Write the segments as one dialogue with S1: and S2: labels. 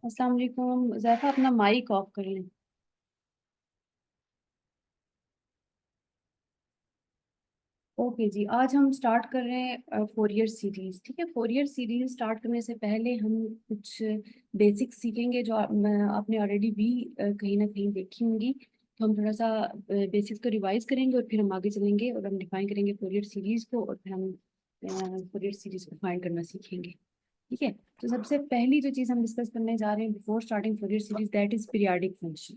S1: अस्सलाम वालेकुम। ज़ैफ़ा अपना माइक ऑफ कर लें। ओके जी, आज हम स्टार्ट कर रहे हैं फोरियर सीरीज़। ठीक है, फोरियर सीरीज़ स्टार्ट करने से पहले हम कुछ बेसिक्स सीखेंगे जो आपने ऑलरेडी भी कहीं ना कहीं देखी होंगी। तो हम थोड़ा सा बेसिक्स को रिवाइज करेंगे और फिर हम आगे चलेंगे और हम डिफाइन करेंगे फोरियर सीरीज़ को और फिर हम फोरियर सीरीज़ को फाइंड करना सीखेंगे। ठीक है, तो सबसे पहली जो चीज़ हम डिस्कस करने जा रहे हैं before starting Fourier series, that is periodic function.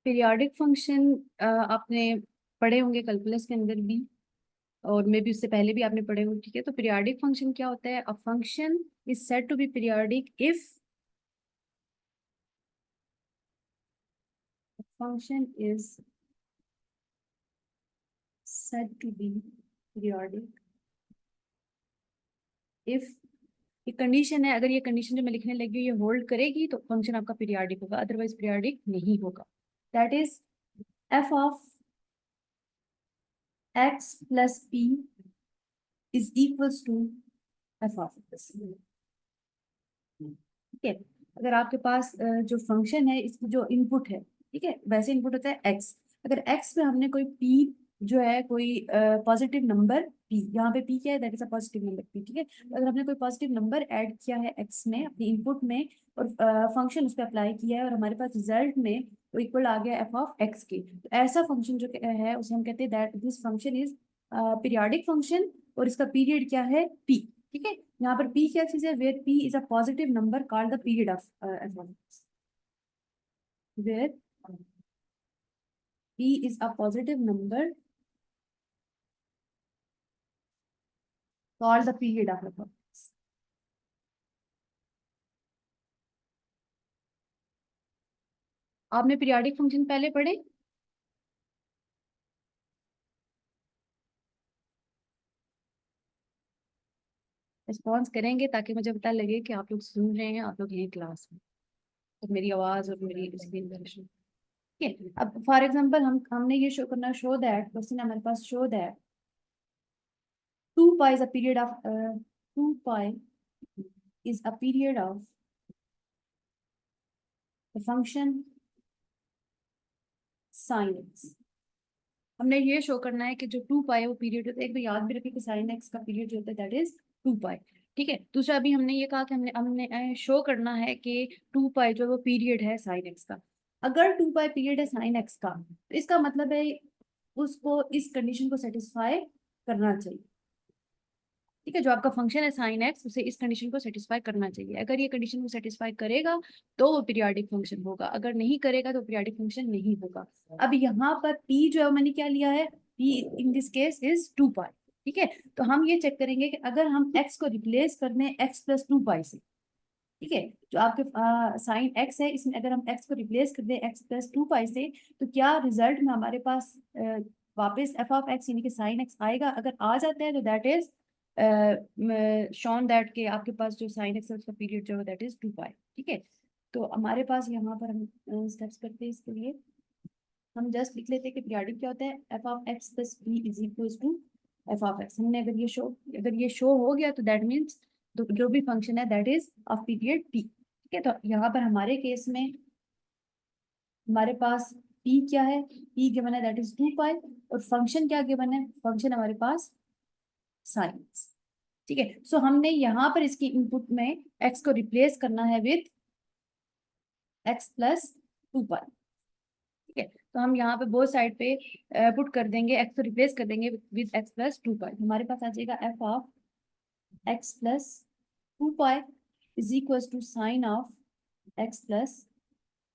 S1: Periodic function आपने पढ़े होंगे कैलकुलस के अंदर भी, और मे बी उससे पहले भी आपने पढ़े होंगे। ठीक है, तो पीरियाडिक फंक्शन क्या होता है? A function is said to be periodic if function is said to be periodic if, ये कंडीशन है, अगर ये कंडीशन जो मैं लिखने लगी हूँ ये होल्ड करेगी तो फंक्शन आपका पीरियाडिक होगा, अदरवाइज पीरियाडिक नहीं होगा। That is F of X plus P is equals to F of X. ठीक है, अगर आपके पास जो फंक्शन है इसकी जो इनपुट है, ठीक है, वैसे इनपुट होता है एक्स। अगर एक्स पे हमने कोई पी जो है, कोई पॉजिटिव नंबर पी, यहाँ पे पी क्या है? That is a positive number P. ठीक है, तो अगर हमने कोई पॉजिटिव नंबर ऐड किया है एक्स में अपनी इनपुट में और फंक्शन उस पर अप्लाई किया है और हमारे पास रिजल्ट में वो इक्वल आ गया एफ ऑफ एक्स के, तो ऐसा फंक्शन जो है उसे हम कहते हैं that this function is periodic function और इसका पीरियड क्या है? पी। ठीक है, यहाँ पर p क्या चीज है? Where p is a positive number called the period of F, where p is a positive number called the period of F. आपने पीरियोडिक फंक्शन पहले पढ़े? रिस्पॉन्स करेंगे ताकि मुझे पता लगे कि आप लोग सुन रहे हैं, आप लोग हैं क्लास में, तो मेरी आवाज और मेरी स्क्रीन पर। ठीक है, अब फॉर एग्जांपल हमने ये शो करना, शो दैट क्वेश्चन हमारे पास, show that 2 pi is a period of 2 pi is a period of the function sin x। हमने ये शो करना है कि जो 2 पाई वो पीरियड होता है। एक तो याद भी रखिए कि साइन एक्स का पीरियड जो होता है दैट इज 2 पाई। ठीक है, दूसरा अभी हमने ये कहा कि हमने हमने शो करना है कि 2 पाई जो है वो पीरियड है साइन एक्स का। अगर 2 पाई पीरियड है साइन एक्स का तो इसका मतलब है उसको इस कंडीशन को सेटिस्फाई करना चाहिए। ठीक है, जो आपका फंक्शन है साइन एक्स उसे इस कंडीशन को सेटिस्फाई करना चाहिए। अगर ये कंडीशन को सेटिस्फाई करेगा तो वो पीरियोडिक फंक्शन होगा, अगर नहीं करेगा तो पीरियोडिक फंक्शन नहीं होगा। अब यहाँ पर p जो है मैंने क्या लिया है? p in this case is 2 पाई। ठीक है, तो हम ये चेक करेंगे कि अगर हम x को रिप्लेस कर दें x प्लस 2 पाई से, ठीक है, जो आपके साइन x है इसमें अगर हम x को रिप्लेस कर दें x प्लस 2 पाई से, तो क्या रिजल्ट में हमारे पास वापस एफ ऑफ एक्स यानी कि साइन एक्स आएगा? अगर आ जाता है तो दैट इज शॉन दैट के आपके पास जो साइन एक्स है उसका पीरियड जो है दैट इज 2 पाई। ठीक है, तो हमारे पास यहाँ पर हम स्टेप्स करते हैं इसके लिए। हम जस्ट लिख लेते हैं कि पीरियोडिक क्या होता है? F of X plus B is equal to F of X. हमने अगर ये शो हो गया तो दैट मीन्स जो भी फंक्शन है that is of period T. ठीक है, तो यहाँ पर हमारे केस में हमारे पास p क्या है? p गिवन है दैट इज 2 पाई, और फंक्शन क्या गिवन है? फंक्शन हमारे पास साइन। ठीक है, सो हमने यहाँ पर इसकी इनपुट में x को रिप्लेस करना है विद x प्लस 2 पाई। ठीक है, तो हम यहाँ पे बोथ साइड पे पुट कर देंगे, x को रिप्लेस कर देंगे विद x प्लस 2 पाई। हमारे पास आ जाएगा f of x plus 2 pi is equal to sine of x plus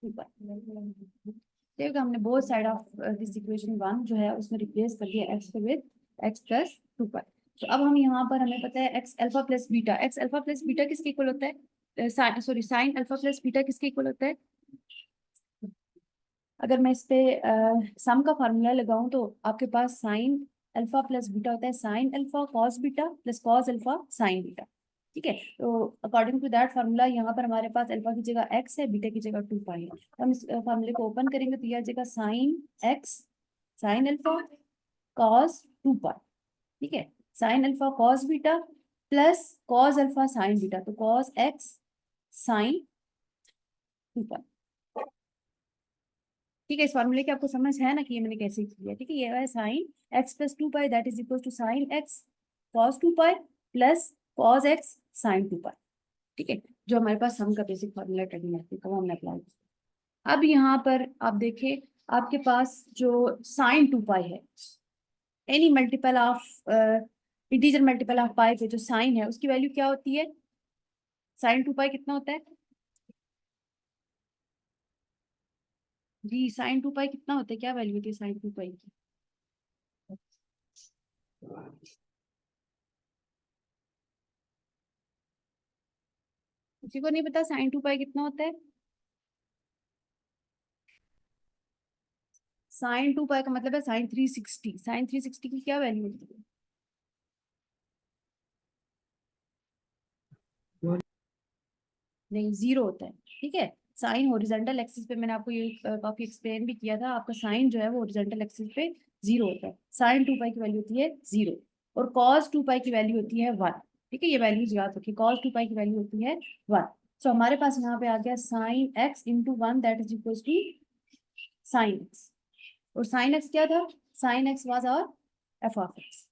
S1: 2 pi. देखो हमने both side of this equation one जो है उसमें रिप्लेस कर दिया x को विद x प्लस 2 पाई। तो अब हम यहाँ पर हमें पता है x alpha plus beta, x alpha plus beta किसके इक्वल होता है? Sorry, sine alpha plus beta किसके इक्वल होता है? अगर मैं इस पे सम का फार्मूला लगाऊं तो आपके पास साइन अल्फा प्लस बीटा होता है sine alpha cos beta plus cos alpha sign beta. ठीक है, तो अकॉर्डिंग टू दैट फार्मूला यहाँ पर हमारे पास अल्फा की जगह x है, बीटा की जगह 2 पाई है। तो हम इस फार्मूले को ओपन करेंगे तो यह आ जाएगा sine x sine alpha cos 2 पाई। ठीक है, sine alpha cos beta plus cos alpha sign beta, तो cos X sine two pi. ठीक है, इस फॉर्मूले की आपको समझ है ना कि ये मैंने कैसे किया है। ठीक है, ये है sine X plus two pi that is equal to sine X cos two pi plus cos X sine two pi. ठीक है, जो हमारे पास सम का बेसिक फॉर्मूला ट्रिग्नोमेट्री का वो हमने अप्लाई किया। अब यहाँ पर आप देखिए, आपके पास जो साइन टू पाई है, any multiple of integer multiple of pi पे जो साइन है उसकी वैल्यू क्या होती है? साइन टू पाई कितना होता है जी? साइन टू पाई कितना होता है, क्या वैल्यू होती है साइन टू पाई की? किसी को नहीं पता साइन टू पाई कितना होता है? साइन टू पाई का मतलब है साइन 360। साइन 360 की क्या वैल्यू होती है? नहीं, जीरो होता है। ठीक है, साइन हॉरिजॉन्टल एक्सिस पे, मैंने आपको ये काफी एक्सप्लेन भी किया था, आपका साइन जो है वो हॉरिजॉन्टल एक्सिस पे जीरो होता है। साइन टू पाई की वैल्यू होती है जीरो, और कॉस टू पाई की वैल्यू होती है वन। ठीक है, ये वैल्यूज याद रखिए, कॉस टू पाई की वैल्यू होती है वन। सो हमारे पास यहाँ पे आ गया sine X into one that is equal to sine X. और साइन एक्स क्या था? Sine X was our F of X.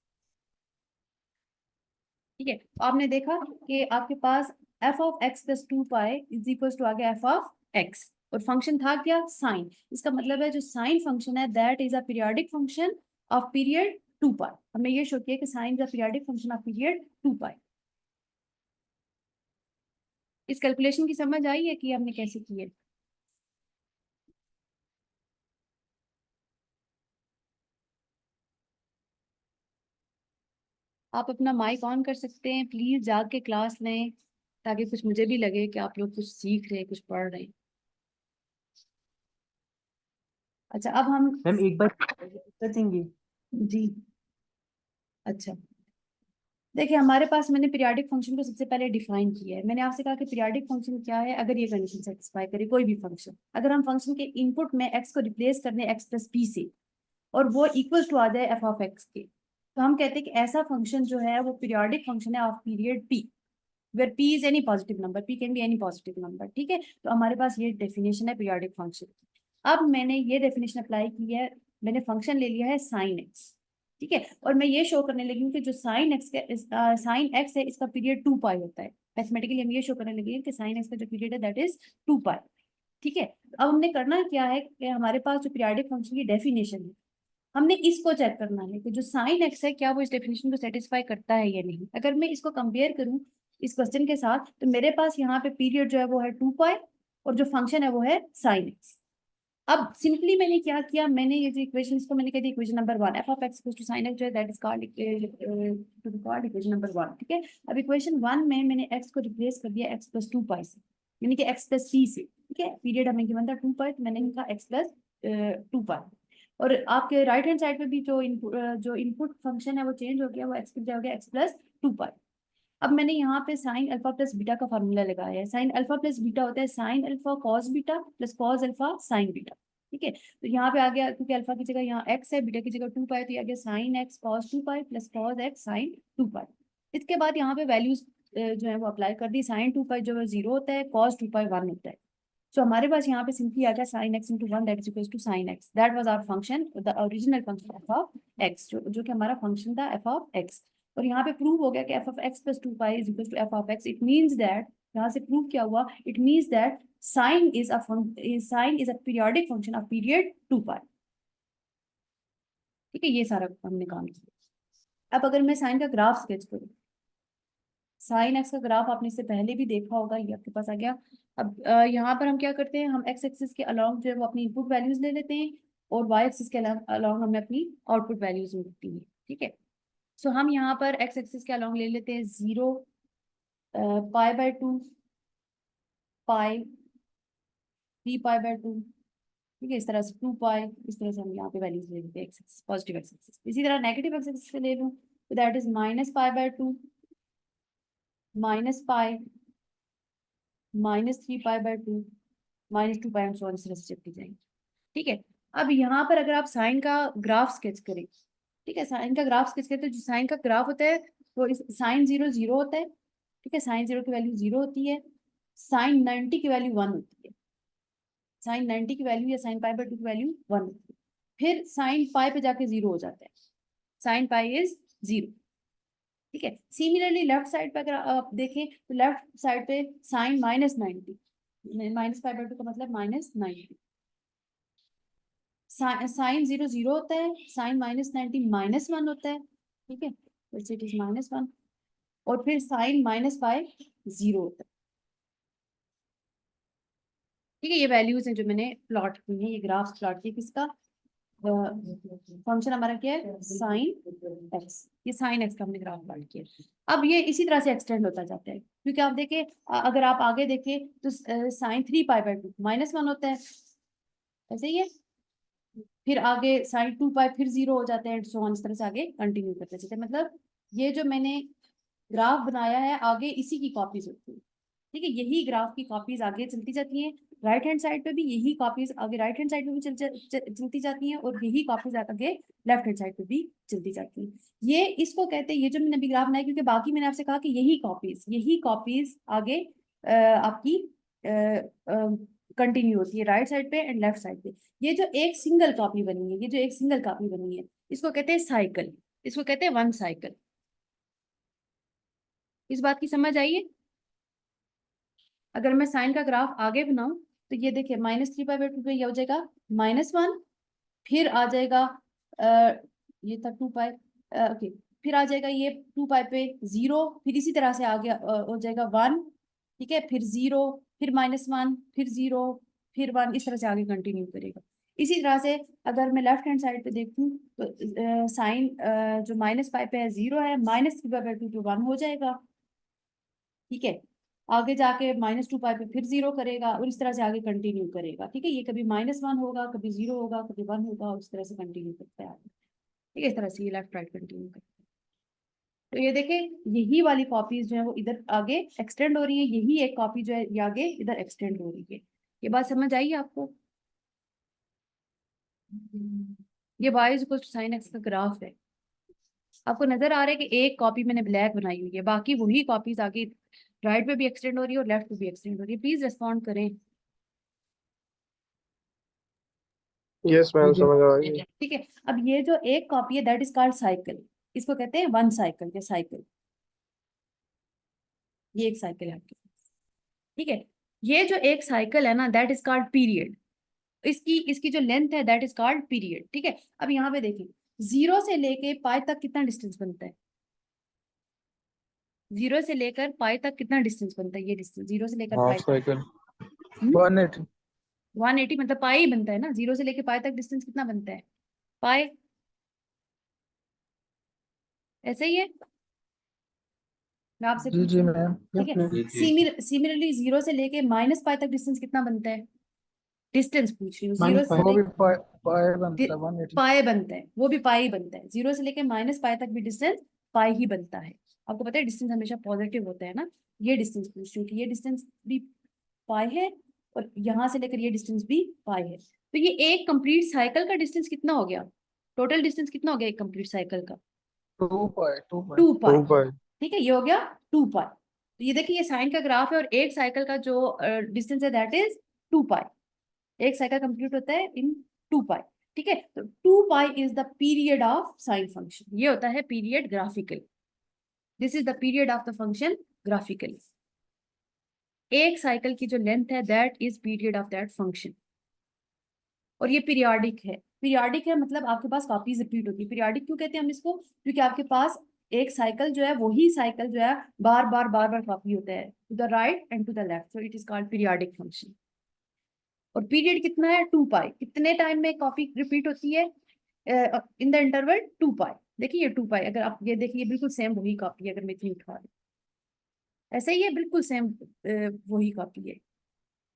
S1: ठीक है, तो आपने देखा कि आपके पास F of X plus two pi is equal to आ गया एफ ऑफ एक्स, और फंक्शन था क्या? साइन। इसका मतलब है जो साइन फंक्शन है that is a periodic function of period two pi. हमने ये शो किया कि sine is a periodic function of period two pi. इस कैलकुलेशन की समझ आई है कि हमने कैसे की है? आप अपना माइक ऑन कर सकते हैं, प्लीज जाके क्लास लें, ताकि कुछ मुझे भी लगे कि आप लोग कुछ सीख रहे हैं, कुछ पढ़ रहे हैं। अच्छा, अब हम
S2: मैम एक बार कर देंगे।
S1: जी, अच्छा, देखिए हमारे पास मैंने पीरियोडिक फंक्शन को सबसे पहले डिफाइन किया है। मैंने आपसे कहा कि पीरियोडिक फंक्शन क्या है? अगर ये कंडीशन सेटिस्फाई करे कोई भी फंक्शन, अगर हम फंक्शन के इनपुट में एक्स को रिप्लेस कर दें एक्स प्लस पी से, और वो इक्वल टू आ जाए एफ ऑफ एक्स के, तो हम कहते हैं कि ऐसा फंक्शन जो है वो पीरियोडिक फंक्शन है of period P, where P is any positive number, P can be any positive number. ठीक है, तो हमारे पास ये डेफिनेशन है पीरियोडिक फंक्शन की। अब मैंने ये डेफिनेशन अप्लाई की है, मैंने फंक्शन ले लिया है साइन एक्स। ठीक है, और मैं ये शो करने लगी हूँ कि जो साइन एक्स का साइन एक्स है इसका पीरियड टू पाई होता है। मैथमेटिकली हम ये शो करने लगे हैं कि साइन एक्स का जो पीरियड है दैट इज टू पाई। ठीक है, अब हमने करना क्या है कि हमारे पास जो पीरियोडिक फंक्शन की डेफिनेशन है, हमने इसको चेक करना है कि जो साइन एक्स है क्या वो इस डेफिनेशन को सेटिस्फाई करता है या नहीं। अगर मैं इसको कंपेयर करूं इस क्वेश्चन के साथ, तो मेरे पास यहाँ पे पीरियड जो है वो है टू पाई, और जो फंक्शन है वो है साइन एक्स। अब सिंपली मैंने क्या किया, मैंने ये जो इक्वेशन, इसको मैंने कह दी equation number one, F of X to sine X जो है that is called to be called equation number one. ठीक है, अब इक्वेशन वन में मैंने एक्स को रिप्लेस कर दिया एक्स प्लस टू पाई से, यानी कि एक्स प्लस पी से। ठीक है, पीरियड हमें गिवन था टू पाई, तो मैंने लिखा एक्स प्लस टू पाई। और आपके राइट हैंड साइड पे भी जो इनपुट फंक्शन है वो चेंज हो गया, वो एक्स हो गया एक्स प्लस टू पाई। अब मैंने यहाँ पे साइन अल्फा प्लस बीटा का फॉर्मूला लगाया है। साइन अल्फा प्लस बीटा होता है sine alpha cos beta plus cos alpha sign beta. ठीक है, तो यहाँ पे आ गया, क्योंकि अल्फा की जगह यहाँ एक्स है, बीटा की जगह टू पाई, तो ये आ गया sine X cos two pi plus cos X sine two pi. इसके बाद यहाँ पे वैल्यूज जो है वो अप्लाई कर दी। साइन टू पाई जो है जीरो होता है, कॉस टू पाई वन होता है। सो हमारे पास यहाँ पे सिंपली आ गया sine X into one that is equal to sine X, that was our function, the original function F of X, जो कि हमारा फंक्शन था एफ ऑफ एक्स। और यहाँ पे प्रूव हो गया कि F of X plus two pi is equal to F of X. It means that, यहाँ से प्रूव क्या हुआ? It means that sine is a periodic function of period two pi. ठीक है, ये सारा हमने काम किया। अब अगर मैं साइन का ग्राफ स्केच करूँ, साइन एक्स का ग्राफ आपने इससे पहले भी देखा होगा, ये आपके पास आ गया। अब यहाँ पर हम क्या करते हैं, हम एक्स एक्सिस के अलोंग जो है वो अपनी इनपुट वैल्यूज ले लेते हैं, और वाई एक्सिस के अलोंग हमें अपनी आउटपुट वैल्यूज मिलती है। ठीक है, सो हम यहाँ पर एक्स एक्सिस के अलोंग ले लेते हैं zero, pi by to, pi, three pi by to. ठीक है, इस तरह से टू पाई, इस तरह से हम यहाँ पे वैल्यूज ले लेते हैं X axis, positive X axis. इसी तरह नेगेटिव एक्स एक्सिस पे ले लूँ, तो that is minus pi by two, minus pi, minus three pi by two, minus two pi, so इस तरह से चलती जाएंगे। ठीक है, अब यहाँ पर अगर आप साइन का ग्राफ स्केच करें, ठीक है, साइन का ग्राफ किस कहते हैं? जो साइन का ग्राफ होता है वो साइन 0 0 होता है, ठीक है, साइन 0 की वैल्यू 0 होती है, साइन 90 की वैल्यू 1 होती है, साइन 90 की वैल्यू या साइन पाई बाय 2 की वैल्यू 1 होती है, फिर साइन पाई पे जाके 0 हो जाता है, साइन पाई इज 0, ठीक है। सिमिलरली लेफ्ट साइड पे अगर आप देखें तो लेफ्ट साइड पे साइन -90, माइनस पाई बाय 2 का मतलब -90, साइन 0 0 होता है, साइन -90 -1 होता है, ठीक है, इट इज -1, और फिर साइन माइनस पाई 0 होता है, ठीक है। ये वैल्यूज हैं जो मैंने प्लॉट की हैं, ये ग्राफ्स प्लॉट किए, किसका? फंक्शन हमारा क्या है? साइन एक्स, ये साइन एक्स का हमने ग्राफ प्लॉट किया। अब ये इसी तरह से एक्सटेंड होता जाता है, क्योंकि आप देखें अगर आप आगे देखें तो साइन 3 पाई बाय 2 -1 होता है, ऐसे ही है, फिर आगे साइन 2 पाई फिर 0 हो जाते हैं, सो ऑन, इस तरह से आगे कंटिन्यू करते चलते हैं। मतलब ये जो मैंने ग्राफ बनाया है आगे इसी की कॉपीज होती है, ठीक है, यही ग्राफ की कॉपीज आगे चलती जाती हैं, राइट हैंड साइड पे भी यही कॉपीज आगे राइट हैंड साइड पे भी चलती जाती हैं, और यही कॉपीज आगे लेफ्ट हैंड साइड पे भी चलती जाती हैं। ये इसको कहते हैं, ये जो मैंने अभी ग्राफ बनाया, क्योंकि बाकी मैंने आपसे कहा कि यही कॉपीज आगे आपकी कंटिन्यू होती है राइट साइड पे एंड लेफ्ट साइड पे। ये जो एक सिंगल कॉपी बनी है, ये जो एक सिंगल कॉपी बनी है, इसको कहते हैं साइकिल, इसको कहते हैं वन साइकिल। इस बात की समझ आइए। अगर मैं साइन का ग्राफ आगे बनाऊं तो ये देखिए -3 पाई बाय 2 पे ये हो जाएगा -1, फिर आ जाएगा ये था 2 पाई, ओके, फिर आ जाएगा ये 2 पाई पे 0, फिर इसी तरह से आगे हो जाएगा 1, ठीक है, फिर 0, फिर -1, फिर 0, फिर 1, इस तरह से आगे कंटिन्यू करेगा। इसी तरह से अगर मैं लेफ्ट हैंड साइड पे देखूं तो साइन जो माइनस पाई पे है 0 है, -3 पाई बाय 2 पे 1 हो जाएगा, ठीक है, आगे जाके -2 पाई पे फिर 0 करेगा, और इस तरह से आगे कंटिन्यू करेगा, ठीक है। ये कभी -1 होगा, कभी 0 होगा, कभी 1 होगा, और इस तरह से कंटिन्यू करता है आगे, ठीक है, इस तरह से ये लेफ्ट राइट कंटिन्यू करता है। तो ये देखें, यही वाली कॉपीज जो है वो इधर आगे एक्सटेंड हो रही है, यही एक कॉपी जो है ये आगे इधर एक्सटेंड हो रही है। ये बात समझ आई आपको? ये y is equal to sine X का ग्राफ है। आपको नजर आ रहा है कि एक कॉपी मैंने ब्लैक बनाई हुई है, बाकी वही कॉपीज आगे राइट पे भी एक्सटेंड हो रही है और लेफ्ट पे भी एक्सटेंड हो रही है। प्लीज रेस्पॉन्ड करें।
S3: यस मैम, समझ आ गई।
S1: ठीक है, अब ये जो एक कॉपी है दैट इज कॉल्ड साइकिल, इसको कहते हैं वन साइकिल या साइकिल। ये एक साइकिल है आपके पास, ठीक है। ये जो एक साइकिल है ना दैट इज कॉल्ड पीरियड, इसकी इसकी जो लेंथ है दैट इज कॉल्ड पीरियड, ठीक है। अब यहाँ पे देखिए 0 से लेके पाई तक कितना डिस्टेंस बनता है? 0 से लेकर पाई तक कितना डिस्टेंस बनता है? ये डिस्टेंस 0 से लेकर
S3: हाफ
S1: पाई तक
S3: साइकिल 180।
S1: 180, मतलब पाई बनता है ना, 0 से लेके पाई तक डिस्टेंस कितना बनता है? पाई, ऐसे ही है, मैं आपसे
S3: जी जी
S1: पूछूं,
S3: मैम,
S1: ठीक है। सिमिलरली 0 से लेके माइनस पाई तक डिस्टेंस कितना बनता है? डिस्टेंस पूछ रही हूँ, 0 से
S3: वो भी
S1: लेके
S3: पाए बनता है 180।
S1: पाए बनता है, वो भी पाई ही बनता है, 0 से लेके माइनस पाई तक भी डिस्टेंस पाई ही बनता है। आपको पता है डिस्टेंस हमेशा पॉजिटिव होता है ना। ये डिस्टेंस पूछ रही हूँ कि ये डिस्टेंस भी पाई है, और यहाँ से लेकर ये डिस्टेंस भी पाई है, तो ये एक कंप्लीट साइकिल का डिस्टेंस कितना हो गया? टोटल डिस्टेंस कितना हो गया एक कंप्लीट साइकिल का?
S3: 2 पाए
S1: 2 पाई,
S3: 2 पाए।
S1: ठीक है, ये हो गया 2 पाई। तो ये देखिए ये साइन का ग्राफ है, और एक साइकिल का जो डिस्टेंस है दैट इज 2 पाई। एक साइकिल कंप्लीट होता है इन 2 पाई, ठीक है। तो 2 pi is the period of sine function, ये होता है period graphical. This is the period of the function graphically. एक साइकिल की जो लेंथ है that is period of that function, और ये पीरियाडिक है। पीरियाडिक है मतलब आपके पास कॉपीज रिपीट होती है। पीरियाडिक क्यों कहते हैं हम इसको? क्योंकि आपके पास एक साइकिल जो है वही साइकिल जो है बार बार कॉपी होता है to the right and to the left, so it is called periodic function. और पीरियड कितना है? 2 पाई। कितने टाइम में कॉपी रिपीट होती है? इन द इंटरवल 2 पाई। देखिए ये 2 पाई, अगर आप ये देखिए बिल्कुल सेम वही कॉपी है, अगर मैं इतनी उठा रही ऐसे ही है, बिल्कुल सेम वही कॉपी है,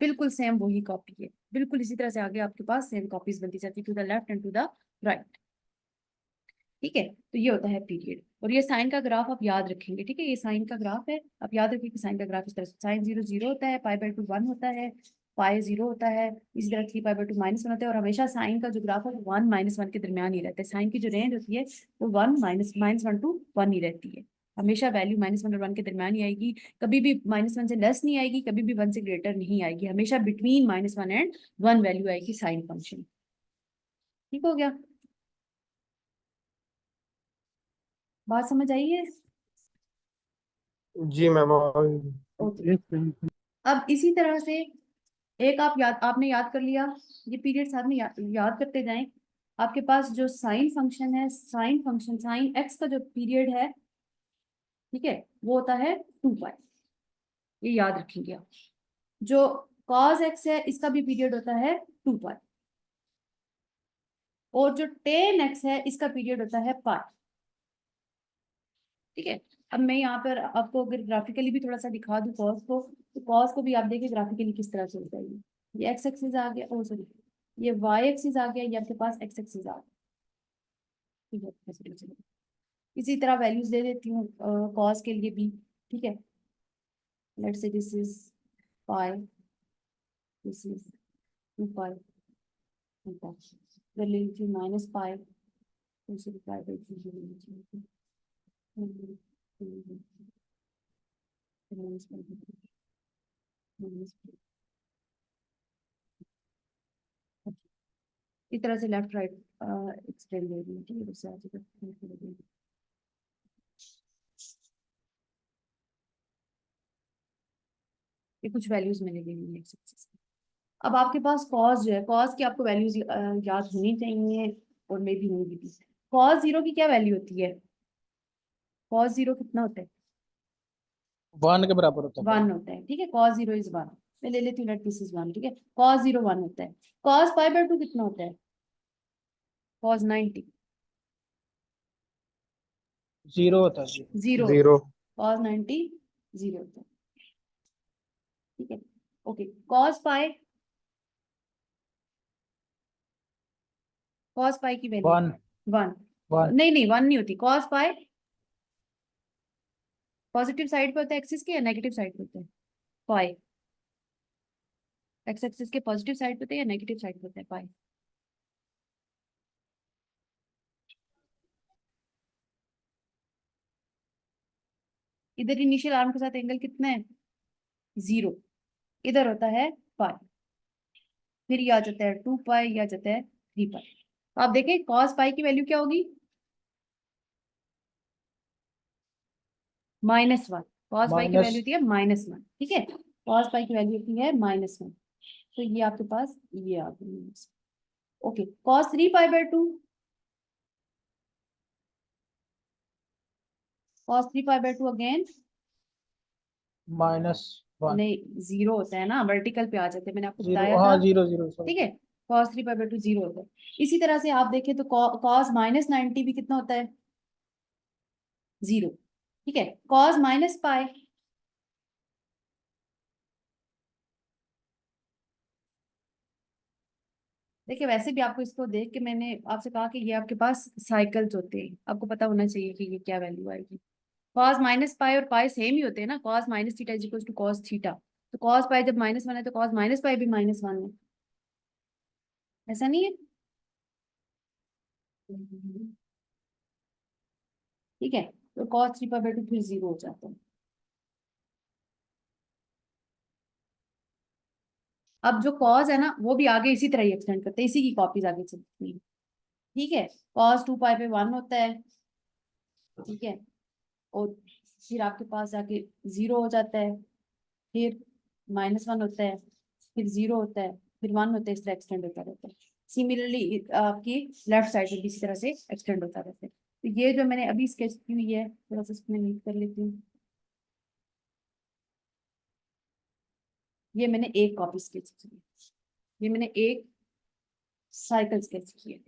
S1: बिल्कुल सेम वही कॉपी है, बिल्कुल इसी तरह से आगे आपके पास सेम कॉपीज बनती जाती है to the left and to the right, ठीक है। तो ये होता है पीरियड, और ये साइन का ग्राफ आप याद रखेंगे, ठीक है, ये साइन का ग्राफ है, आप याद रखिए कि साइन का ग्राफ इस तरह से साइन 0 0 होता है, पाई बाय 2 1 होता है, पाई 0 होता है, इसी तरह 3 पाई/2 -1 होता है, और हमेशा साइन का जो ग्राफ है 1 -1 के दरमियान ही रहता है। साइन की जो रेंज होती है वो 1 -1 to 1 ही रहती है। हमेशा वैल्यू -1 और 1 के दरमियान ही आएगी, कभी भी -1 से लेस नहीं आएगी, कभी भी 1 से ग्रेटर नहीं आएगी, हमेशा बिटवीन -1 एंड 1 वैल्यू आएगी साइन फंक्शन। ठीक हो गया, बात समझ आई है?
S3: जी मैम।
S1: ओके, अब इसी तरह से एक आपने याद कर लिया, ये पीरियड साथ में याद करते जाएं। आपके पास जो साइन फंक्शन है, साइन फंक्शन साइन एक्स का जो पीरियड है, ठीक है, वो होता है 2 पाई, ये याद रखेंगे आप। जो कॉस एक्स है इसका भी पीरियड होता है 2 पाई, और जो टेन एक्स है इसका पीरियड होता है पाई। ठीक है, अब मैं यहाँ पर आपको अगर ग्राफिकली भी थोड़ा सा दिखा दूँ कॉस को, तो कॉस को भी आप देखिए ग्राफिकली किस तरह से होता है। ये एक्स एक्सिस आ गया, ओ सॉरी, ये वाई एक्सिस आ गया, ये आपके पास एक्स एक्सिस आ गया। ठीक है, चलो इसी तरह वैल्यूज दे देती हूँ कॉस के लिए भी। ठीक है, let's say this is pi, this is 2 पाई, ले लीजिए -पाई, इस तरह से लेफ्ट राइट एक्सटेंड दे दी। ठीक है, ये कुछ वैल्यूज मैंने ले ली है x एक्सिस की। अब आपके पास कॉस जो है, कॉस की आपको वैल्यूज याद होनी चाहिए, और मे भी होंगी भी। कॉस 0 की क्या वैल्यू होती है? कॉस 0 कितना होता है?
S3: 1 के बराबर होता है
S1: 1 होता है। ठीक है, कॉस 0 इज 1, मैं ले लेती हूँ, लेट दिस इज 1। ठीक है, कॉस 0 1 होता है। कॉस पाई/2 कितना होता है? कॉस 90
S3: 0 होता है
S1: 0 होता है।
S3: 0।
S1: कॉस 90 0 होता है। ठीक है, okay, cos pi, cos pi की वैल्यू
S3: 1
S1: 1,
S3: 1
S1: नहीं नहीं 1 नहीं होती। कॉस पाई पॉजिटिव साइड पे होता है एक्सिस के, या नेगेटिव साइड पे होता है? पाई एक्स एक्सिस के पॉजिटिव साइड पे होता है या नेगेटिव साइड पे होता है पाई? इधर इनिशियल आर्म के साथ एंगल कितना है? 0, इधर होता है पाई, फिर ये आ जाता है 2 पाई, ये आ जाता है 3 पाई। आप देखें कॉस पाई की वैल्यू क्या होगी? -1। कॉस पाई की
S3: माइनस।
S1: वैल्यू होती है -1। ठीक है, कॉस पाई की वैल्यू होती है -1, तो ये आपके पास ये आ गई। ओके, कॉस 3 पाई/2, कॉस 3 पाई/2 अगेन
S3: -1
S1: नहीं 0 होता है ना, वर्टिकल पे आ जाते हैं, मैंने आपको
S3: 0।
S1: बताया
S3: हाँ,
S1: था।
S3: 0 0 सॉरी।
S1: ठीक है, कॉस 3 पाई/2 0 होता है। इसी तरह से आप देखें तो कॉस -90 भी कितना होता है? 0। ठीक है, कॉस -पाई, देखिए वैसे भी आपको इसको देख के मैंने आपसे कहा कि ये आपके पास साइकिल्स होते हैं, आपको पता होना चाहिए कि ये क्या वैल्यू आएगी। कॉस -पाई और पाई सेम ही होते हैं ना, cos -theta is equal to cos theta, तो कॉस पाई जब -1 है तो कॉस -पाई भी -1 है, ऐसा नहीं है? ठीक है, तो कॉस 3 पाई/2 फिर 0 हो जाता है। अब जो कॉस है ना वो भी आगे इसी तरह ही एक्सटेंड करते हैं, इसी की कॉपीज आगे चलती हैं। ठीक है, कॉस 2 पाई पे 1 होता है। ठीक है, और फिर आपके पास जाके 0 हो जाता है, फिर -1 होता है, फिर 0 होता है, फिर 1 होता है, इस तरह एक्सटेंड होता रहता है। सिमिलरली आपकी लेफ्ट साइड में भी इसी तरह से एक्सटेंड होता रहता है। तो ये जो मैंने अभी स्केच की हुई है, थोड़ा सा इसमें नीट कर लेती हूँ। ये मैंने एक कॉपी स्केच की है, ये मैंने एक साइकिल स्केच की है,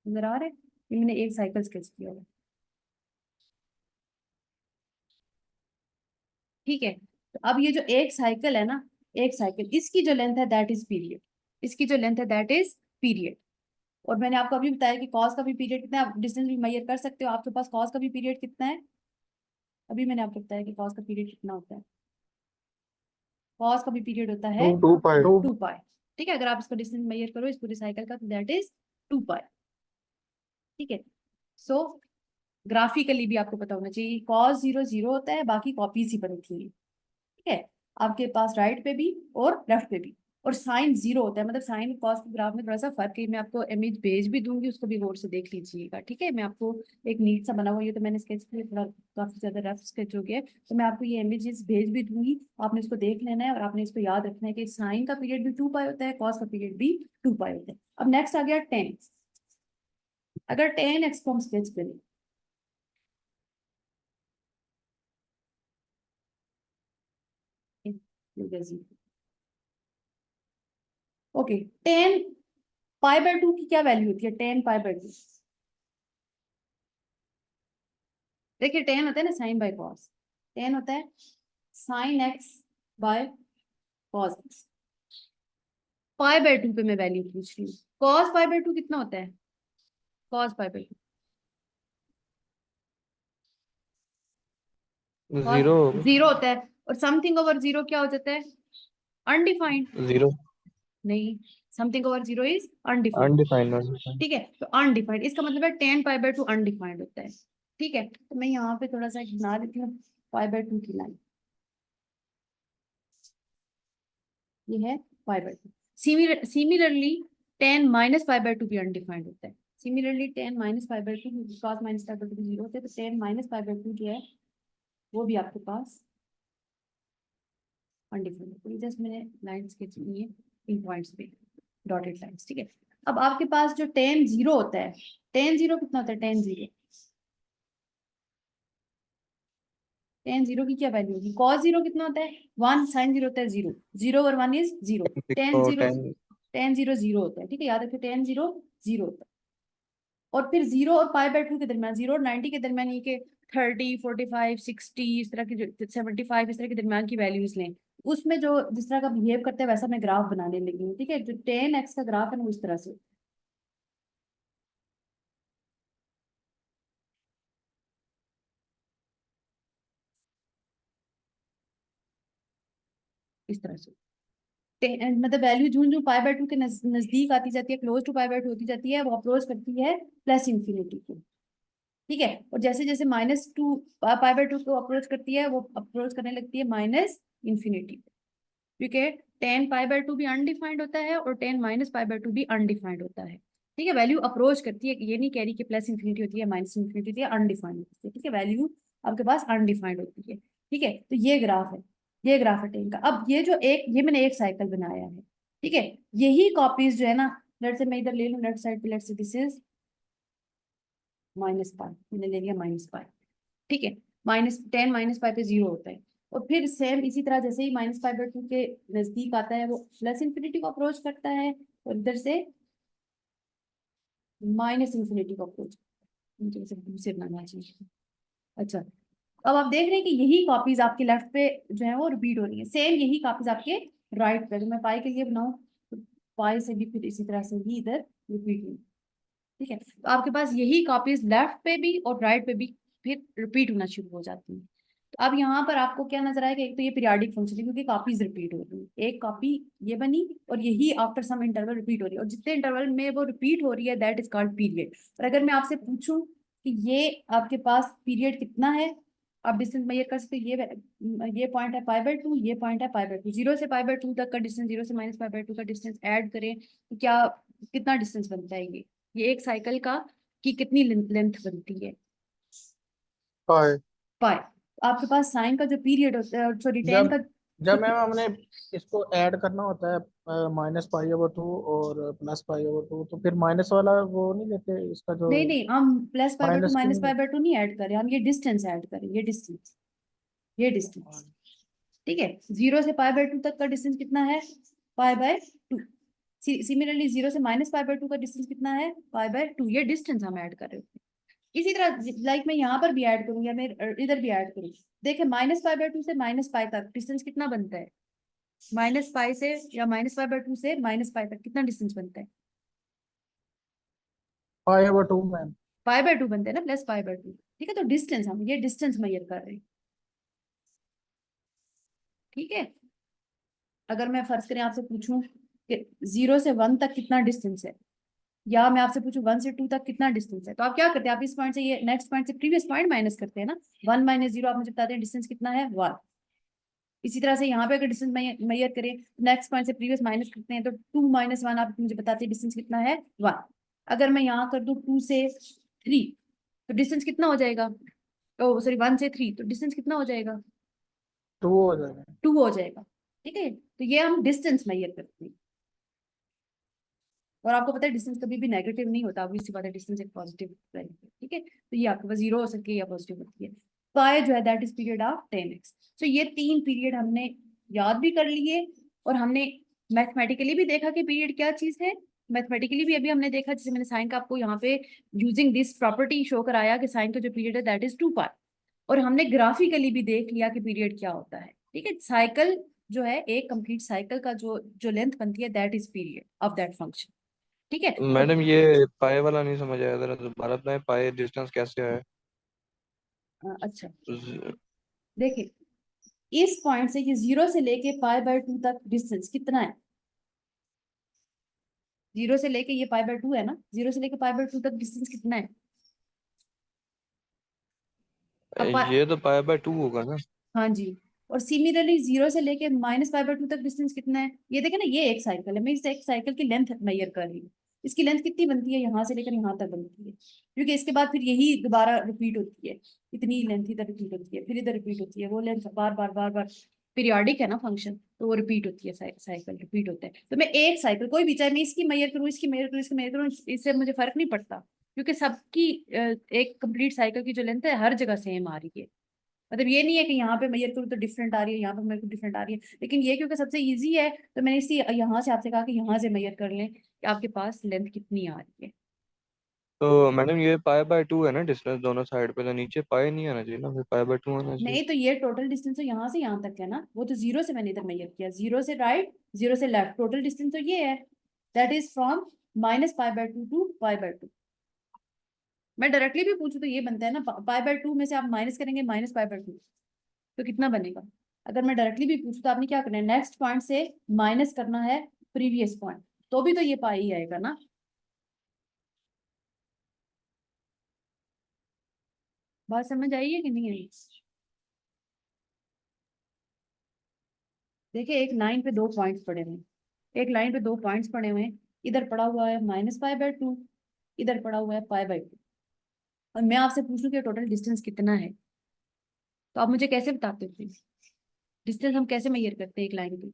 S1: नजर आ रहा है? ये मैंने एक साइकिल स्केच किया है। ठीक है, तो अब ये जो एक साइकिल है ना, एक साइकिल, इसकी जो लेंथ है दैट इज पीरियड, इसकी जो लेंथ है दैट इज पीरियड। और मैंने आपको अभी बताया कि कॉस का भी पीरियड कितना है, आप डिस्टेंस भी मेजर कर सकते हो, आपके पास कॉस का भी पीरियड कितना है? अभी मैंने आपको बताया कि कॉस का पीरियड कितना होता है। कॉस का भी पीरियड होता है
S4: 2 पाई।
S1: 2 पाई। ठीक है, अगर आप इसको डिस्टेंस मेजर करो इस पूरे साइकिल का तो दैट इज 2 पाई। ठीक है, सो ग्राफिकली भी आपको पता होना चाहिए कॉस 0 0 होता है, बाकी कॉपीज ही बनती है। ठीक है, आपके पास राइट पे भी और लेफ्ट पे भी। और साइन 0 होता है, मतलब साइन कॉस के ग्राफ में थोड़ा सा फर्क है। मैं आपको इमेज भेज भी दूंगी, उसको भी गौर से देख लीजिएगा। ठीक है, मैं आपको एक नीट सा बना हुआ, ये तो मैंने स्केच किया, थोड़ा काफी ज्यादा रफ स्केच हो गया है, तो मैं आपको ये इमेजेस भेज भी दूंगी। आपने इसको देख लेना है और आपने इसको याद रखना है कि साइन का पीरियड भी 2 पाई होता है, कॉस का पीरियड भी 2 पाई होता है। अब नेक्स्ट आ गया टेन। अगर टेन एक्स को हम स्केच करें, ओके, टेन पाई बाय 2 की क्या वैल्यू होती है? टेन पाई बाय 2, देखिए टेन होता है ना साइन बाय कॉस, टेन होता है sine x by cos x. Pi by 2 पे मैं वैल्यू पूछ रही हूँ, कॉस पाई बाय 2 कितना होता है? कॉस पाई बाय 2
S4: 0
S1: जीरो होता है, और समथिंग ओवर जीरो क्या हो जाता है? अनडिफाइंड।
S4: 0
S1: नहीं, something over zero is undefined.
S4: Undefined.
S1: ठीक है, तो अनडिफाइंड इसका मतलब है टेन पाई बाय 2 अनडिफाइंड होता है। ठीक है, तो मैं यहाँ पे थोड़ा सा एक बना देती हूँ पाई बाय 2 की लाइन, ये है pi by 2। Similarly ten minus pi bye 2 भी अनडिफाइंड होता है। Similarly ten minus pi bye 2, cos minus pi bye 2 zero होता है, तो टेन माइनस पाई बाय 2 जो है वो भी आपके पास अनडिफाइंड होता है। जस्ट मैंने लाइन स्केच की है इन पॉइंट्स पे, डॉटेड लाइंस। ठीक है, अब आपके पास जो टेन जीरो होता है, टेन जीरो कितना होता है? टेन जीरो, टेन जीरो की क्या वैल्यू होगी? कॉस जीरो कितना होता है? 1, साइन जीरो होता है 0, 0 और 1 is 0, ten zero,
S4: 10
S1: ten zero zero होता है। ठीक है, याद रखिए टेन जीरो जीरो होता है। और फिर 0 और पाई बाय 2 के दरमियान, 0 और 90 के दरमियान, ये के 30 45 60 इस तरह की, जो 75 इस तरह के दरमियान की वैल्यूज लें, उसमें जो जिस तरह का बिहेव करते हैं वैसा मैं ग्राफ बनाने लगी हूँ। ठीक है, जो 10x का ग्राफ है ना वो इस तरह से, इस तरह से मतलब वैल्यू जूं जूं पाई बाय 2 के नजदीक आती जाती है, क्लोज टू पाई बाय 2 होती जाती है, वो अप्रोच करती है प्लस इंफिनिटी को। ठीक है, और जैसे जैसे -2 पाई बाय 2 को अप्रोच करती है, वो अप्रोच करने लगती है माइनस इंफिनिटी, क्योंकि टेन पाई बाय 2 भी अनडिफाइंड होता है और टेन माइनस पाई बाय 2 भी अनडिफाइंड होता है। ठीक है, वैल्यू अप्रोच करती है, ये नहीं कह रही कि प्लस इंफिनिटी होती है माइनस इंफिनिटी होती है, अनडिफाइंड होती है। ठीक है, वैल्यू आपके पास अनडिफाइंड होती है। ठीक है, तो ये ग्राफ है, ये ग्राफ है टेन का। अब ये जो एक, ये मैंने एक साइकिल बनाया है। ठीक है, यही कॉपीज जो है ना, लेट से मैं इधर ले लूँ लेफ्ट साइड पे, लेट से दिस इज माइनस पाई, मैंने ले लिया माइनस पाई। ठीक है, माइनस टेन माइनस पाई पे 0 होता है, और फिर सेम इसी तरह जैसे ही माइनस पाई बाय 2 के नजदीक आता है वो प्लस इंफिनिटी को अप्रोच करता है, और इधर से माइनस इंफिनिटी को अप्रोच, मुझे इसे दूसरे बनाना चाहिए। अच्छा, अब आप देख रहे हैं कि यही कॉपीज आपके लेफ्ट पे जो है वो रिपीट हो रही है, सेम यही कॉपीज आपके राइट पे। अगर मैं पाई के लिए बनाऊं तो पाई से भी फिर इसी तरह से ही इधर रिपीट हुई। ठीक है, तो आपके पास यही कॉपीज लेफ्ट पे भी और राइट पे भी फिर रिपीट होना शुरू हो जाती है। तो अब यहाँ पर आपको क्या नजर आएगा? एक तो ये पीरियाडिक फंक्शन है क्योंकि कॉपीज रिपीट हो रही है, एक कॉपी ये बनी और यही आफ्टर सम इंटरवल रिपीट हो रही है, और जितने इंटरवल में वो रिपीट हो रही है दैट इज कॉल्ड पीरियड। और अगर मैं आपसे पूछूं कि ये आपके पास पीरियड कितना है, आप डिस्टेंस मेजर कर सकते हो। ये पॉइंट है पाई बाय 2, ये पॉइंट है पाई बाय 2, 0 से पाई बाय 2 तक का डिस्टेंस, 0 से माइनस पाई बाय 2 का डिस्टेंस ऐड करें तो क्या कितना डिस्टेंस बनता है? ये एक साइकिल का की कितनी लेंथ बनती है?
S4: पाई।
S1: पाई। आपके पास साइन का जो पीरियड होता है, सॉरी टेन
S3: जब
S1: का
S3: जब
S1: जो,
S3: मैम हमने इसको ऐड करना होता है -π/2 और +π/2, तो फिर माइनस वाला वो नहीं लेते इसका जो
S1: नहीं नहीं, हम प्लस पाई बाय 2
S3: माइनस क्यों
S1: माइनस
S3: नहीं
S1: पाई
S3: लेते?
S1: बाय 2 नहीं ऐड करें, हम ये डिस्टेंस ऐड करें, ये डिस्टेंस, ये डिस्टेंस। ठीक है, 0 से पाई बाय 2 तक का डिस्टेंस कितना है? Pi by 2। सिमिलरली 0 से माइनस पाई बाय 2 का डिस्टेंस कितना है? पाई बाय 2, ये डिस्टेंस हम ऐड कर रहे हैं। इसी तरह लाइक मैं यहाँ पर भी ऐड करूँ या मैं इधर भी ऐड करूँ, देखिए माइनस पाई बाय 2 से माइनस पाई तक डिस्टेंस कितना बनता है? माइनस पाई से या माइनस पाई बाय 2 से माइनस पाई तक कितना डिस्टेंस बनता है?
S3: π/2 मैम।
S1: पाई बाय 2 बनता है ना, प्लस पाई बाय 2। ठीक है, तो डिस्टेंस, हम ये डिस्टेंस मेजर कर रहे हैं। ठीक है। अगर मैं फर्ज करें आपसे पूछूं कि 0 से 1 तक कितना डिस्टेंस है, या मैं आपसे पूछूं 1 से 2 तक कितना डिस्टेंस है, तो आप क्या करते हैं, आप इस पॉइंट से ये नेक्स्ट पॉइंट से प्रीवियस पॉइंट माइनस करते हैं ना। 1 माइनस 0 आप मुझे बताते हैं डिस्टेंस कितना है, 1। इसी तरह से यहाँ पे अगर डिस्टेंस मेजर करें, नेक्स्ट पॉइंट से प्रीवियस माइनस करते हैं, तो 2 माइनस 1 आप मुझे बताते हैं डिस्टेंस कितना है, 1। अगर मैं यहाँ कर दूं 2 से 3, तो डिस्टेंस कितना हो जाएगा, ओ सॉरी 1 से 3, तो डिस्टेंस कितना हो जाएगा,
S3: 2 हो जाएगा।
S1: 2 हो जाएगा। ठीक है, तो ये हम डिस्टेंस मेजर करते हैं। और आपको पता है डिस्टेंस कभी भी नेगेटिव नहीं होता, अभी इसी बात है, डिस्टेंस एक पॉजिटिव वैल्यू है। ठीक है, तो ये आपके पास 0 हो सकती है या पॉजिटिव होती है। पाई जो है that is period of 10x। सो ये 3 पीरियड हमने याद भी कर लिए, और हमने मैथमेटिकली भी देखा कि पीरियड क्या चीज है। मैथमेटिकली भी अभी हमने देखा, जैसे मैंने साइन का आपको यहाँ पे यूजिंग दिस प्रॉपर्टी शो कराया कि साइन का जो पीरियड है दैट इज 2 पाई। और हमने ग्राफिकली भी देख लिया कि पीरियड क्या होता है। ठीक है, साइकिल जो है, एक कंप्लीट साइकिल का जो लेंथ बनती है that is period of that function. ठीक है, तो
S4: मैडम ये पाए वाला नहीं समझ आया, जरा दोबारा बताएं, पाए डिस्टेंस कैसे है?
S1: अच्छा
S4: ज-
S1: देखिए, इस पॉइंट से ये 0 से लेके पाई/2 तक डिस्टेंस कितना है, 0 से लेके ये पाई/2 है ना, 0 से लेके पाई/2 तक डिस्टेंस कितना है। अब
S4: ये तो पाए बाय 2 होगा ना?
S1: हाँ जी, और सिमिलरली 0 से लेके -पाई/2 तक डिस्टेंस कितना है, ये देखे ना, ये एक साइकिल है, मैं इस एक साइकिल की लेंथ मेजर कर रही हूँ। इसकी लेंथ कितनी बनती है, यहाँ से लेकर यहाँ तक बनती है, क्योंकि इसके बाद फिर यही दोबारा रिपीट होती है, इतनी लेंथ इधर रिपीट होती है, फिर इधर रिपीट होती है, वो लेंथ बार बार बार बार, पीरियोडिक है ना फंक्शन, तो वो रिपीट होती है, साइकिल रिपीट होता है। तो मैं एक साइकिल कोई भी, चाहे मैं इसकी मेजर करूँ, इसकी मेजर करूँ, इसकी मेजर करूँ, इससे मुझे फर्क नहीं पड़ता, क्योंकि सबकी एक कंप्लीट साइकिल की जो लेंथ है हर जगह सेम आ रही है। मतलब ये नहीं है कि यहाँ पे मेजर करूँ तो डिफरेंट आ रही है, यहाँ पे मेरे को डिफरेंट आ रही है, लेकिन ये क्योंकि सबसे इजी है, तो मैंने इसी यहाँ से आपसे कहा कि यहाँ से मेजर कर लें कि आपके पास लेंथ कितनी आ रही है।
S4: तो मैडम ये पाए बाय 2 है ना डिस्टेंस दोनों साइड पे, तो नीचे पाए नहीं आना चाहिए ना, फिर पाए बाय 2 आना चाहिए।
S1: नहीं, तो ये टोटल डिस्टेंस तो यहाँ से यहाँ तक है ना, वो तो 0 से मैंने इधर मेजर किया, 0 से राइट 0 से लेफ्ट, टोटल डिस्टेंस तो ये है, दैट इज फ्रॉम -पाई/2 टू पाई/2। मैं डायरेक्टली भी पूछूं तो ये बनता है ना, पाई/2 में से आप माइनस करेंगे -पाई/2, तो कितना बनेगा। अगर मैं डायरेक्टली भी पूछूं तो आपने क्या करना है, नेक्स्ट पॉइंट से माइनस करना है प्रीवियस पॉइंट, तो भी तो ये पाई ही आएगा ना। बात समझ आई है कि नहीं आई। देखिए, एक लाइन पे 2 पॉइंट्स पड़े हुए हैं, एक लाइन पे 2 पॉइंट्स पड़े हुए हैं, इधर पड़ा हुआ है -पाई/2, इधर पड़ा हुआ है पाई/2, और मैं आपसे पूछूं कि टोटल डिस्टेंस कितना है, तो आप मुझे कैसे बताते हो डिस्टेंस हम कैसे मेजर करते हैं एक लाइन पे।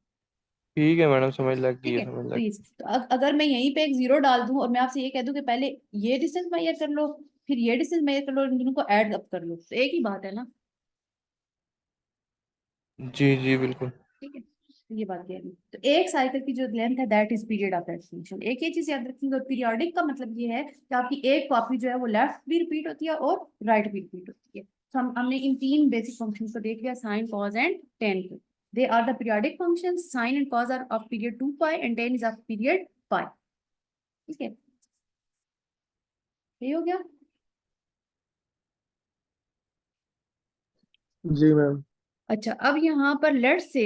S4: ठीक है मैडम, समझ लग गई
S1: ठीक
S4: है,
S1: है,
S4: समझ
S1: तो
S4: लग
S1: अगर मैं यहीं पे एक 0 डाल दूं और मैं आपसे ये कह दूं कि पहले ये डिस्टेंस मेजर कर लो, फिर ये डिस्टेंस मेजर कर लो, इन दोनों को ऐड अप कर लो, तो एक ही बात है ना।
S4: जी जी बिल्कुल।
S1: ठीक है, तो ये बात कह रही हूँ। तो एक साइकिल की जो लेंथ है that is period of that function. एक ये चीज याद रखेंगे, और पीरियोडिक का मतलब ये है कि आपकी एक कॉपी जो है वो लेफ्ट भी रिपीट होती है और राइट भी रिपीट होती है। तो हमने इन 3 बेसिक फंक्शंस को देख लिया, साइन, कॉस एंड टेन को। They are the periodic functions, sine and cos are of period 2 pi and tan is of period pi. ठीक है, ये हो गया।
S3: जी मैम।
S1: अच्छा, अब यहाँ पर लेट से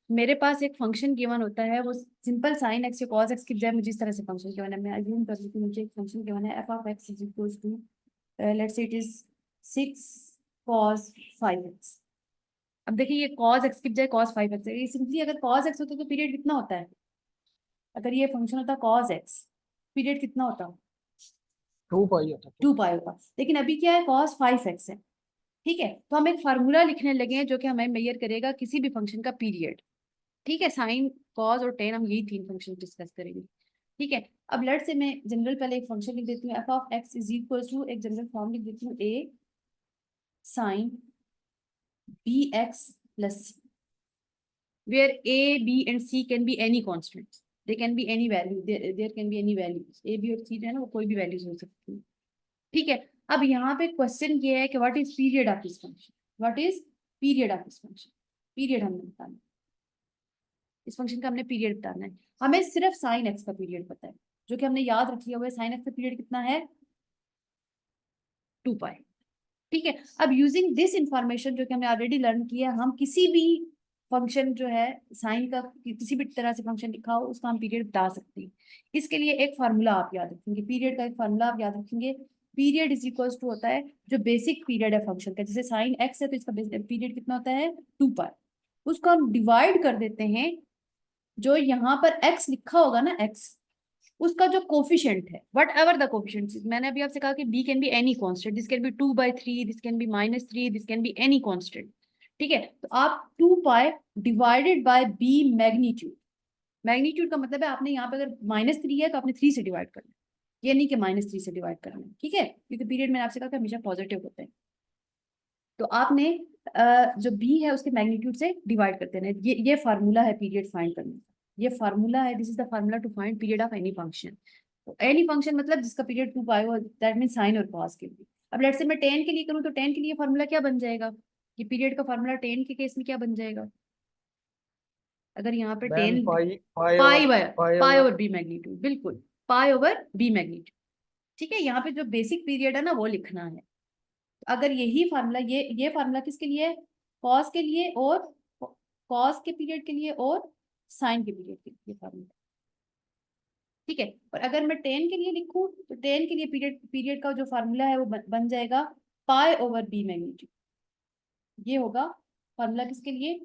S1: मेरे पास एक फंक्शन गिवन होता है, वो सिंपल साइन एक्स या कॉस एक्स की बजाय मुझे इस तरह से फंक्शन गिवन है, मैं अज्यूम कर लेती हूँ मुझे एक फंक्शन गिवन है F of X is equals to, let's say it is 6 cos 5x। अब देखिए, ये cos x की बजाय cos 5x है, ये सिंपली अगर cos x होता तो पीरियड कितना होता है, अगर ये फंक्शन होता cos x, पीरियड कितना होता,
S3: 2 पाई होता है।
S1: 2 पाई होता, लेकिन अभी क्या है cos 5x है। ठीक है, तो हम एक फार्मूला लिखने लगे हैं जो कि हमें मेजर करेगा किसी भी फंक्शन का पीरियड। ठीक है, साइन, कॉस और टेन, हम यही 3 फंक्शन डिस्कस करेंगे। ठीक है, अब लेट से मैं जनरल पहले एक फंक्शन लिख देती हूँ, F of X is equal to, एक जनरल फॉर्म लिख देती हूँ, A sine B X plus C, where A B and C can be any constant, they can be any value, there can be any values, A B और C जो है ना वो कोई भी वैल्यूज हो सकती है। ठीक है, अब यहाँ पे क्वेश्चन ये है कि what is period of this function, what is period of this function, period हमने बताना, इस फंक्शन का हमने पीरियड बताना है। हमें सिर्फ साइन एक्स का पीरियड पता है, जो कि हमने याद रख लिया हुआ है, साइन एक्स का पीरियड कितना है, 2 पाई। ठीक है, अब यूजिंग दिस इंफॉर्मेशन जो कि हमने ऑलरेडी लर्न किया, हम किसी भी फंक्शन जो है साइन का किसी भी तरह से फंक्शन लिखा हो उसका हम पीरियड बता सकते हैं। इसके लिए एक फार्मूला आप याद रखेंगे, पीरियड का एक फार्मूला आप याद रखेंगे। पीरियड इज इक्वल टू होता है जो बेसिक पीरियड है फंक्शन का, जैसे साइन एक्स है तो इसका पीरियड कितना होता है 2 पाई। उसको हम डिवाइड कर देते हैं, जो यहाँ पर एक्स लिखा होगा ना एक्स, उसका जो कोफिशिएंट है वट एवर द कोफिशिएंट, मैंने अभी आपसे कहा कि B can be any constant, this can be 2/3, this can be -3, this can be any constant. ठीक है, तो आप 2 pi divided by B magnitude, magnitude का मतलब है आपने यहाँ पे अगर -3 है तो आपने 3 से डिवाइड करना है, ये नहीं कि -3 से डिवाइड करना है। ठीक है, क्योंकि पीरियड मैंने आपसे कहा कि हमेशा पॉजिटिव होते हैं, तो आपने जो बी है उसके मैग्नीट्यूड से डिवाइड करते हैं। ये फार्मूला है पीरियड फाइंड करने का, ये फार्मूला है, this is the formula to find period of any function. तो एनी फंक्शन मतलब जिसका पीरियड 2 पाई हो, दैट मीन साइन और कॉस के लिए। अब लेट्स से मैं tan के लिए करूँ तो tan के लिए फार्मूला क्या बन जाएगा, ये पीरियड का फार्मूला tan के केस में क्या बन जाएगा, अगर यहाँ पे
S3: ma'am
S1: 10
S3: pi pi
S1: pi
S3: over pi
S1: pi
S3: over
S1: over B magnitude, बिल्कुल पाई ओवर बी मैग्नीट्यूड। ठीक है, यहाँ पे जो बेसिक पीरियड है ना वो लिखना है। अगर यही फार्मूला ये फार्मूला किसके लिए, कॉस के लिए और कॉस के पीरियड के लिए और साइन के पीरियड के लिए फार्मूला। ठीक है, और अगर मैं tan के लिए लिखूं तो tan के लिए पीरियड का जो फार्मूला है वो बन जाएगा पाई ओवर बी मैग्नीट्यूड। ये होगा फार्मूला किसके लिए,